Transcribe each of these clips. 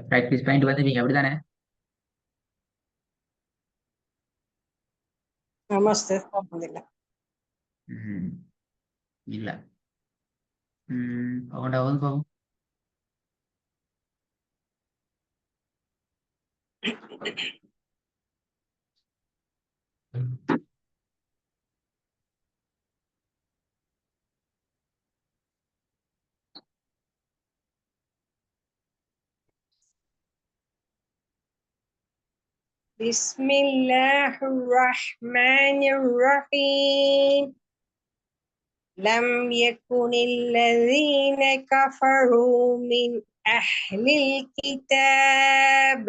Practice point வந்துட்டீங்க அப்படிதானே? ஆமா சார். alhamdulillah. இல்ல அவன்டாவது பாவம். Bismillahirrahmanirrahim. Lam yakunil ladzina kafaru min ahlil kitab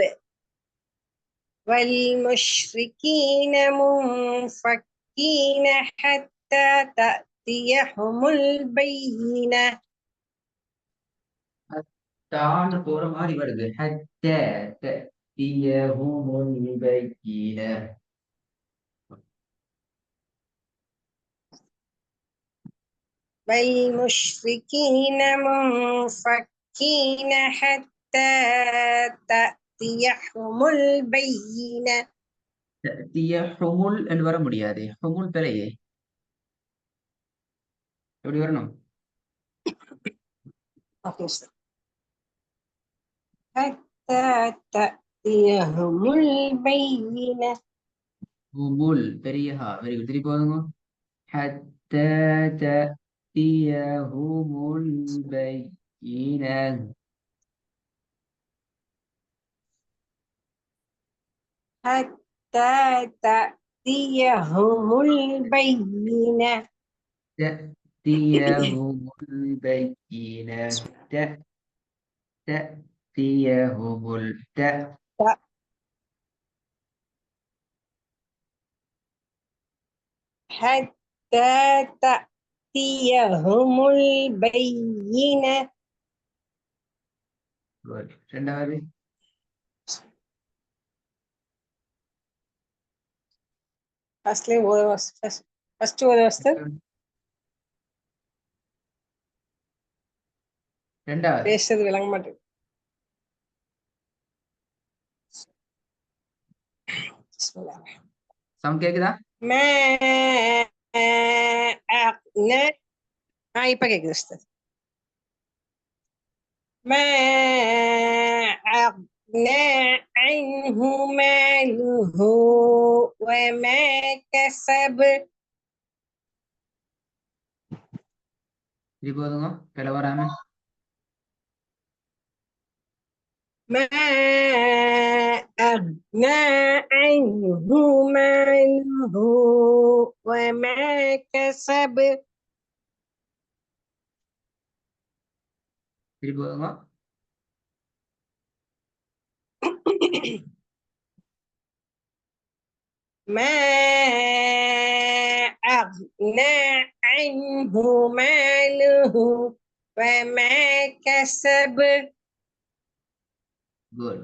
wal musyrikina munfakkina hatta ta'tiyahumul bayyinah. தான்னு போற மாதிரி வருது. ஹத்த தஅத்தியஹுமுல் பையின. والمشركين منفكين حتى تأتيهم البينة. தஅத்தியஹுமுல் என்று வர முடியாது. ஹுமுல் பிழையே. எப்படி வரணும்? حتى تأتيهم البينة. ஹுமுல் பெரியஹா. Very good. திருப்பி போதுங்க. حتى تأتيهم البينة. حتى تأتيهم البينة. تأتيهم البينة. تأتيهم حتى تأتيهم البينة. ரெண்டாவது first word was the ரெண்டாவது பேசுறது விளங்க மாட்டேங்குது. சவுண்ட் கேக்குதா? ما أغنى. இப்ப கேக்குது உஸ்தாத். ما أغنى عنه ماله وما كسب. இது போதுங்க பிழை வராம. ما أغنى عنه ماله وما كسب. இது போதுங்க. ما أغنى عنه ماله وما كسب. Good.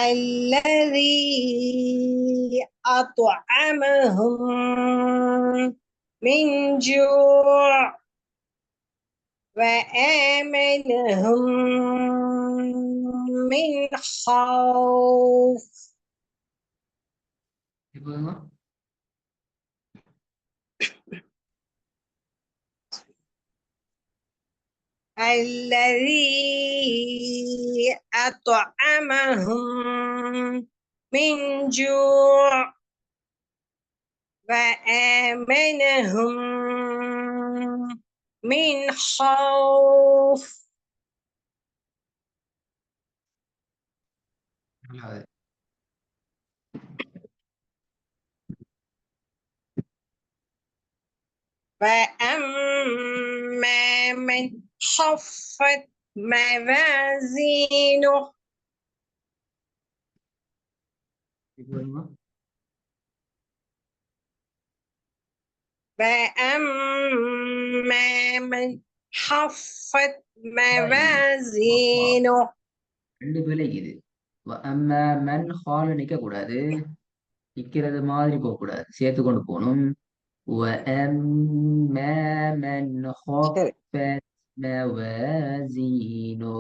الذي أطعمهم من جوع وآمنهم من خوف. இது போதுங்க. الذي أطعمهم من جوع وآمنهم من خوف. நாலாவது وأما من خفت موازينه. இது போதுங்க. وأما من خفت موازينه. ரெண்டு பிழை இது. அம்மா மண் ஹால் நிக்க கூடாது. நிக்கிறது மாதிரி போக கூடாது. சேர்த்து கொண்டு போகணும். وأما من சரி خفت موازينه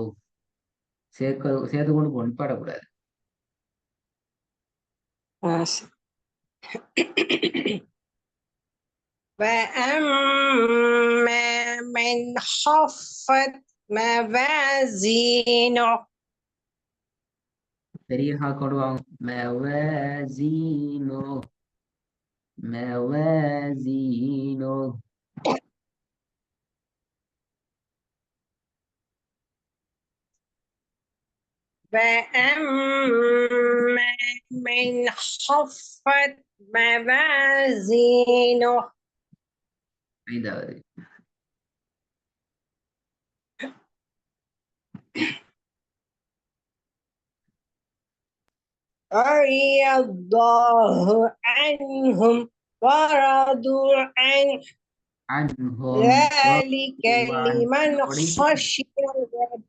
சேர்த்து கொண்டு போகணும் பாடக்கூடாது. சரி. وأما من خفت موازينه பெரிய ஹா கொண்டு வாங்க. موازينه موازينه وأما من خفت موازينه 5வது. رضي الله عنهم ورضوا عنه عنهم ذلك لمن خشي ربه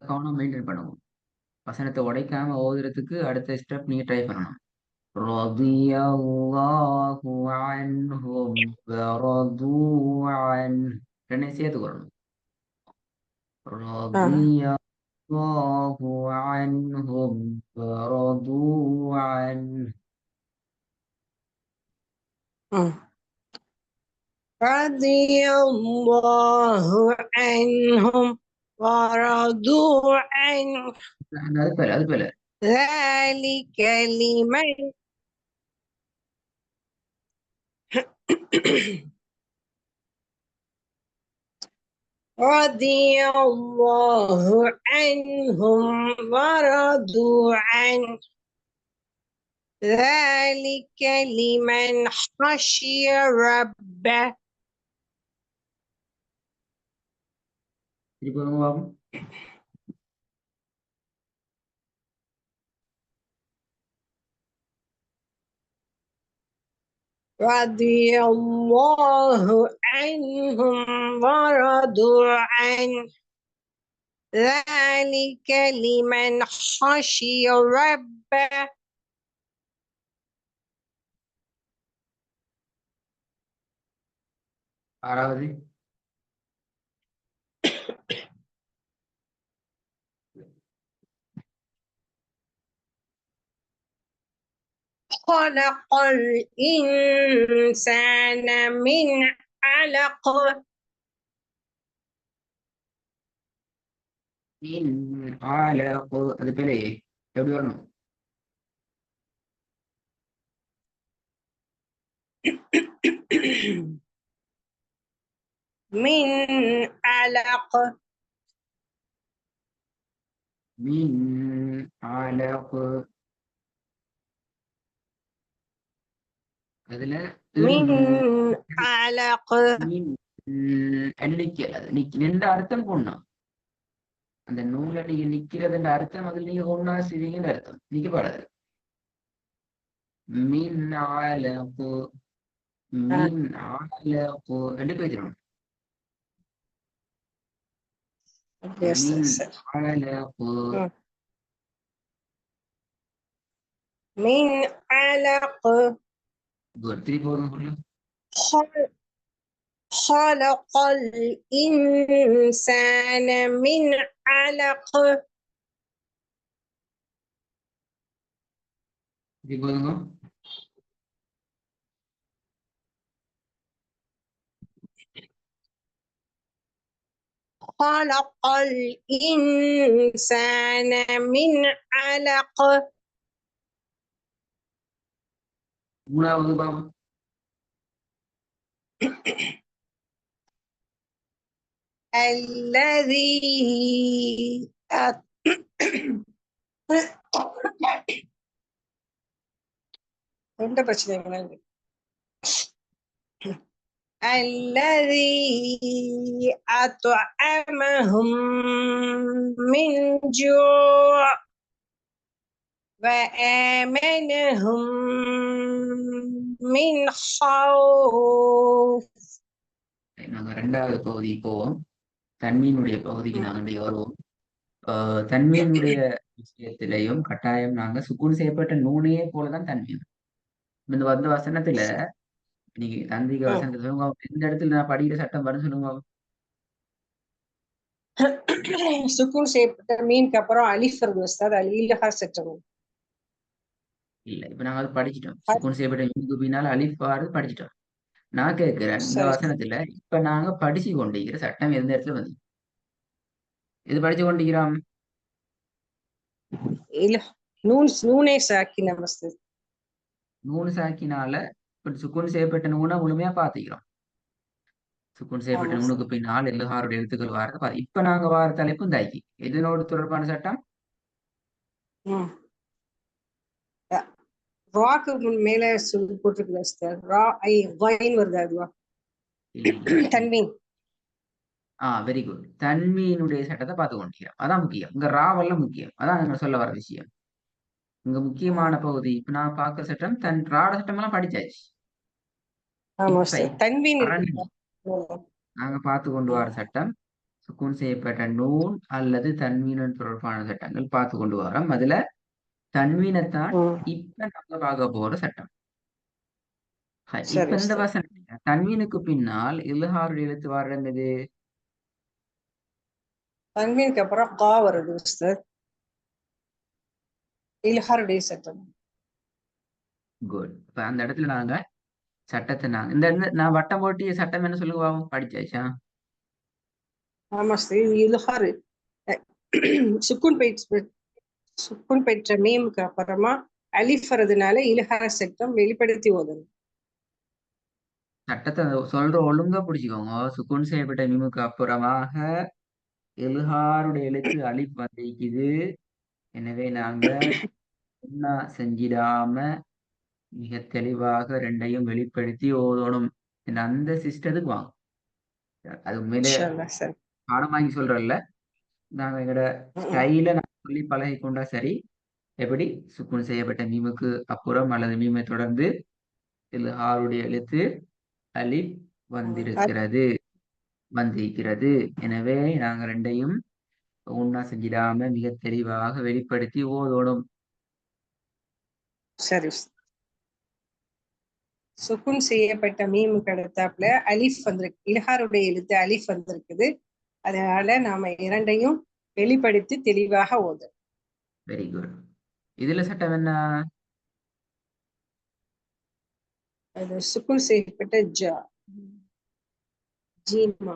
கவனம் மெயின்டைன் பண்ணுவோம். வசனத்தை உடைக்காம ஓதுறதுக்கு அடுத்த ஸ்டெப் நீங்க ட்ரை பண்ணணும். رضي الله عنهم ورضوا عنه ரெண்டையும் சேர்த்து வரணும். رضي الله عنهم ورضوا عنه رضي الله عنهم ورضوا عنه அது போல ذلك لمن رضي الله عنهم ورضوا عنه ذلك لمن خشي ربه திருப்பி வாங்க பாப்போம். رضي الله عنهم ورضوا عنه ذلك لمن خشي ربه 6வது. خلق الإنسان من علق அது பேரு எப்படி வரணும்? من علق من علق அதுல من علق நின்ற அர்த்தம் போடணும். அந்த நூல நீங்க நிக்கிறதுன்ற அர்த்தம் அதுல நீங்க ஒன்னா செய்வீங்கன்னு அர்த்தம் நிக்கப்படாது. மின் ஆலகு மின் ஆலகு ரெண்டு பேஜரும் Yes, மின் yes. ஆலகு من علق திருப்பி போதும். خل- خلق الإنسان من علق திருப்பி போதுங்க. خلق الإنسان من علق 3வது பாவம். الذي எந்த பிரச்சனை الذي أطعمهم من جوع وآمنهم من خوف நாங்க 2வது பகுதிக்கு போவோம். தன்மீனுடைய பகுதிக்கு நாங்கள் வருவோம். தன்மீனுடைய விஷயத்திலையும் கட்டாயம் நாங்க சுக்குன் செய்யப்பட்ட நூனையே போலதான் தன்மீன். இந்த வசனத்துல நீங்க தந்திக ம். வசனத்தை சொல்லுங்க பாப்போம். எந்த இடத்துல நான் படிக்கிற சட்டம் வரும்னு சொல்லுங்க பாப்போம். சுக்கூன் செய்யப்பட்ட மீனுக்கு அப்புறம் அலிஃப் இருக்கு உஸ்தாத். அது இல்லஹா சட்டம். இல்ல இப்ப நாங்க அதை படிச்சிட்டோம். சுக்குன் செய்யப்பட்ட மீனுக்கு பின்னால அலிஃப் வாரது படிச்சிட்டோம். நான் கேட்கிறேன் இந்த சரி. வசனத்துல இப்ப நாங்க படிச்சு கொண்டிருக்கிற சட்டம் எந்த இடத்துல வந்து இது படிச்சு கொண்டிருக்கிறோம். இல்ல நூனே சாக்கின உஸ்தாத். நூறு சாக்கினால இப்ப சுக்குன் செய்யப்பட்ட நூனை முழுமையா பாத்துக்கிறோம். சுக்குன் செய்யப்பட்ட ஆமா நூனுக்கு உஸ்தாத். பின்னால் எல்லாருடைய எழுத்துக்கள் வாரது இப்ப நாங்க வார தலைப்பும் தாக்கி எதனோடு தொடர்பான சட்டம். ம். ராக்கு மேல சொல்லி போட்டிருக்கு உஸ்தாத். ரா ஐ வைன் வருது அதுவா? இல்ல தன்வீன். Very good. தன்மீனுடைய சட்டத்தை பார்த்து கொண்டிருக்கிறோம். அதான் முக்கியம். இங்க ராவெல்லாம் முக்கியம். அதான் நாங்க சொல்ல வர விஷயம். இங்க முக்கியமான பகுதி இப்ப நான் பார்க்க சட்டம் ராட சட்டம் எல்லாம் படிச்சாச்சு. ஆமா இப்ப உஸ்தாத். தன்வீன் கரணி இருக்கு. ம். நாங்க பார்த்து கொண்டு வர ம். சட்டம் சுக்கூன் செய்யப்பட்ட நூன் அல்லது தன்மீனன் தொடர்பான சட்டங்கள் பார்த்து கொண்டு வரோம். அதுல தன்மீனைத்தான் ம். இப்ப நாங்க பார்க்க போற சட்டம். இப்ப சரி இந்த உஸ்தாத். வசனம் தன்மீனுக்கு பின்னால் இல்ஹாருடைய எழுத்து வர என்னது? தன்வீனுக்கு அப்புறம் கா வருது உஸ்தாத். இல்ஹாருடைய சட்டம். குட். இப்ப அந்த இடத்துல நாங்க சட்டத்தை நான் வட்டம் போட்டிய சட்டம் என்ன சொல்லுங்க பாவம் படிச்சாச்சா? ஆமா உஸ்தாத். இது இல்ஹாரு. சுக்குன் பெற்ற சுக்குன் பெற்ற மீமுக்கு அப்புறமா அலிஃப் வரதுனால இல்ஹார சட்டம் வெளிப்படுத்தி ஓதணும். சட்டத்தை சொல்ற ஒழுங்கா பிடிச்சுக்கோங்க. சுக்கூன் செய்யப்பட்ட மீமுக்கு அப்புறமாக இல்ஹாருடைய எழுத்து அலிஃப் வந்திருக்குது. எனவே நாங்க சுன்னா செஞ்சிடாம மிக தெளிவாக ரெண்டையும் வெளிப்படுத்தி ஓதணும். அந்த சிஸ்டத்துக்கு வாங்க. அது உண்மையிலே இன்ஷா அல்லாஹ். சரி. பாடம் வாங்கி சொல்றோம்ல. நாங்க எங்கட ம். ஸ்டைல நாங்க சொல்லி பழகி கொண்டா சரி. எப்படி சுக்குன் செய்யப்பட்ட மீமுக்கு அப்புறம் அல்லது மீமை தொடர்ந்து இல்ஹாருடைய எழுத்து அலிஃப் ம். வந்திருக்கிறது. எனவே நாங்க ரெண்டையும் ஒண்ணா செஞ்சிடாம மிக தெளிவாக வெளிப்படுத்தி ஓதணும். சரி உஸ்தாத். சுக்குன் செய்யப்பட்ட மீமுக்கு அடுத்தாப்புல அலிஃப் வந்திருக்கு. இல்ஹாருடைய எழுத்து அலிஃப் வந்திருக்குது. அதனால நாம இரண்டையும் வெளிப்படுத்தி தெளிவாக ஓதணும். Very good. இதுல சட்டம் என்ன? அது சுக்குன் செய்யப்பட்ட ஜீமா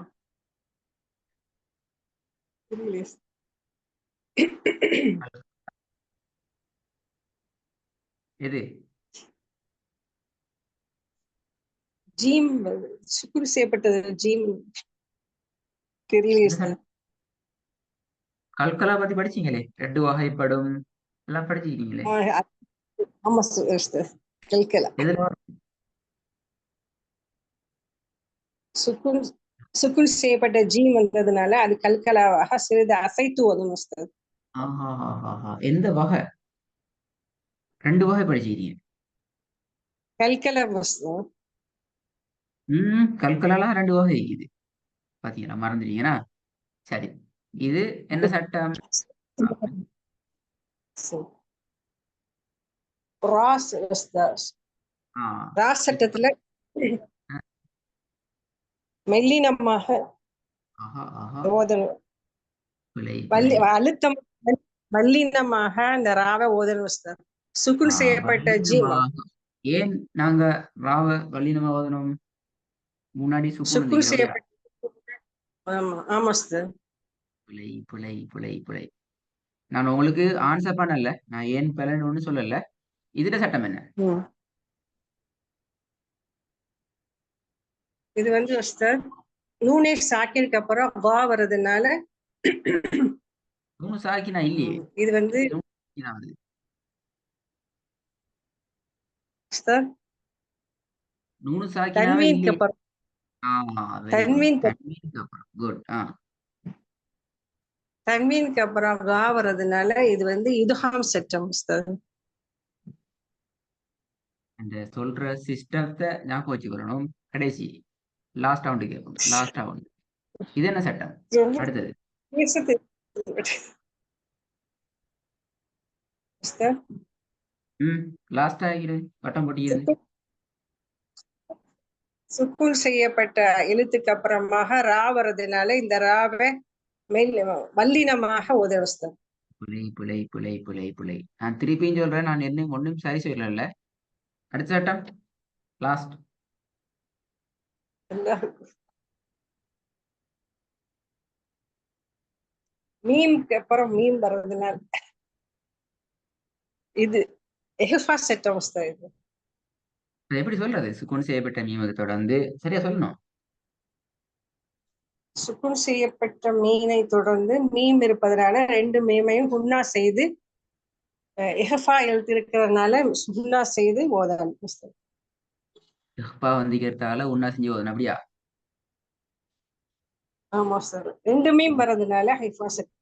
புரியலையே. எது? ஜீம் சுக்குன் செய்யப்பட்டது ஜீம் தெரியலையே என்ன சார். சட்டம்? கல்கலா பத்தி படிச்சீங்களே, 2 வகைப்படும் எல்லாம் படிச்சிருக்கீங்களே. ஆமா சார். கல்கலா எதுல வரும்? சுக்குன் சுக்குன் செய்யப்பட்ட ஜீம் வந்ததுனால அது கல்கலாவாக சிறிது அசைத்து ஓதணும் உஸ்தாத். எந்த வகை? 2 வகை படிச்சிருக்கீங்க. கல்கலா உஸ்தாத். கல்கலாலாம் 2 வகை இருக்குது. பாத்தீங்களா, மறந்துட்டீங்கன்னா சரி. இது என்ன சட்டம்? பார்ப்போம். சரி. ராஸ் உஸ்தாத். ஆ ராஸ் இப்ப சட்டத்துல மெல்லினமாக ஆஹா ஆஹா ஓதணும். பிழை பிழை. அழுத்தம் மல்லினமாக அந்த ராவை ஓதணும் உஸ்தாத். சுக்குன் செய்யப்பட்ட ஜீம் வல்லினமாக. ஏன் நாங்க ராவ வல்லினமா ஓதணும்? முன்னாடி சுக்குன் சுக்குன் இருந்துக்கிறோம் இல்லையா? செய்யப்பட்ட ஆமா ஆமா உஸ்தாத். பிழை பிழை பிழை பிழை. நான் உங்களுக்கு ஆன்சர் பண்ணல. நான் ஏன் பிழைன்னு ஒண்ணு சொல்லல. இதுல சட்டம் என்ன? ம். இது வந்து உஸ்தாத் நூனே சாக்கினுக்கு அப்புறம் வா வர்றதுனால நூனு சாக்கினா இல்லையே. இது வந்து நூனு சாக்கினா வருது. உஸ்தாத் நூனு சாக்கினாவே தன்வீனுக்கு இல்லையே. அப்புறம் வெரி குட். தன்வீனுக்கு தன்வீனுக்கு அப்புறம் குட். தன்வீனுக்கு அப்புறம் வா வர்றதுனால இது வந்து இதுஹாம் சட்டம் உஸ்தாத். இந்த சொல்ற சிஸ்டத்தை ஞாபகம் வச்சுக்கணும். கடைசி லாஸ்ட் ரவுண்டு கேட்போம். Last round. இது என்ன சட்டம்? அடுத்தது பேசுறது உஸ்தாத் லாஸ்ட் ஆகிடு வட்டம் போட்டிக்கிறது. சுக்குன் செய்யப்பட்ட எழுத்துக்கு அப்புறமாக ரா வர்றதுனால இந்த ராவை வல்லினமாக ஓத உஸ்தாத். புலை புலை புலை புலை புலை. நான் திருப்பியும் சொல்றேன், நான் என்ன ஒன்றும் சரி சொல்லல. அடுத்த சட்டம் லாஸ்ட். மீம்க்கு அப்புறம் மீம் வர்றதுனால இது எஹ்ஃபா சட்டம் உஸ்தாத். இது எப்படி சொல்றது? சுக்குன் செய்யப்பட்ட மீமுக்கு தொடர்ந்து சரியா சொல்லணும். சுக்குன் செய்யப்பட்ட மீனை தொடர்ந்து மீம் இருப்பதனால ரெண்டு மீமையும் குன்னா செய்து எஹ்ஃபா எழுத்து இருக்கிறதுனால குன்னா செய்து ஓதணும் உஸ்தாத். இஹ்பா வந்திக்கிறதால உன்னா செஞ்சு போதும் அப்படியா? ஆமா சார், ரெண்டு மீம் வர்றதுனால ஹைஃபா சட்டம்.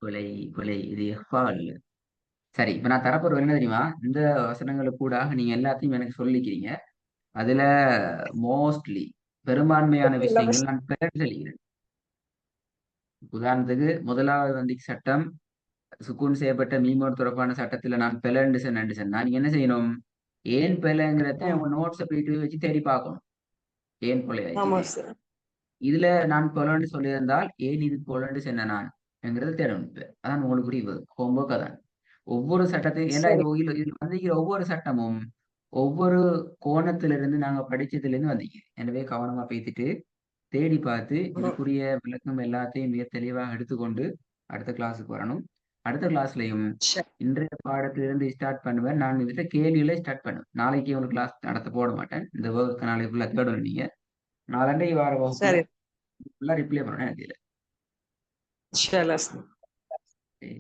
புலை புலை, இது இஹ்பா இல்ல. சரி, இப்ப நான் தரப்போற என்ன தெரியுமா? இந்த வசனங்களுக்கு கூட நீங்க எல்லாத்தையும் எனக்கு சொல்லிக்கிறீங்க. அதுல மோஸ்ட்லி பெரும்பான்மையான விஷயங்கள் நான் பிறகு சொல்லிக்கிறேன். உதாரணத்துக்கு முதலாவது வந்தி சட்டம் சுக்கூன் செய்யப்பட்ட மீமோர் தொடர்பான சட்டத்துல நான் பெலண்டு சொன்னா நீங்க என்ன செய்யணும்? ஏன் பெலங்கிறத உங்க நோட்ஸை போயிட்டு வச்சு தேடி பார்க்கணும். ஏன் பொலை ஆமா வச்சுட்டு சார். இதுல நான் பொலண்டு சொல்லியிருந்தால் ஏன் இது பொலண்டு சொன்ன நான் என்கிறது தேடணும். இப்ப அதான் உங்களுக்கு புரியுது, ஹோம்ஒர்க் அதான். ஒவ்வொரு சட்டத்தையும் ஏன்னா சரி இதுல வந்திருக்கிற ஒவ்வொரு சட்டமும் ஒவ்வொரு கோணத்திலிருந்து நாங்க படிச்சதுல இருந்து வந்திருக்கோம். எனவே கவனமா பேசிட்டு தேடி பார்த்து இதுக்குரிய விளக்கம் எல்லாத்தையும் மிக தெளிவாக எடுத்துக்கொண்டு அடுத்த கிளாஸுக்கு வரணும். அடுத்த கிளாஸ்லயும் சரி இன்றைய பாடத்திலிருந்து ஸ்டார்ட் பண்ணுவேன். நான் இதுல கேள்வியில ஸ்டார்ட் பண்ணுவேன். நாளைக்கு உங்களுக்கு கிளாஸ் நடத்த போட மாட்டேன். இந்த வகுப்பு நாளைக்கு ஃபுல்லா தேடணும் நீங்க. நாளண்டைக்கு வார வகுப்புல சரி ஃபுல்லா ரிப்ளை பண்ணணும் எனக்கு இதுல. இன்ஷா அல்லாஹ். சரி,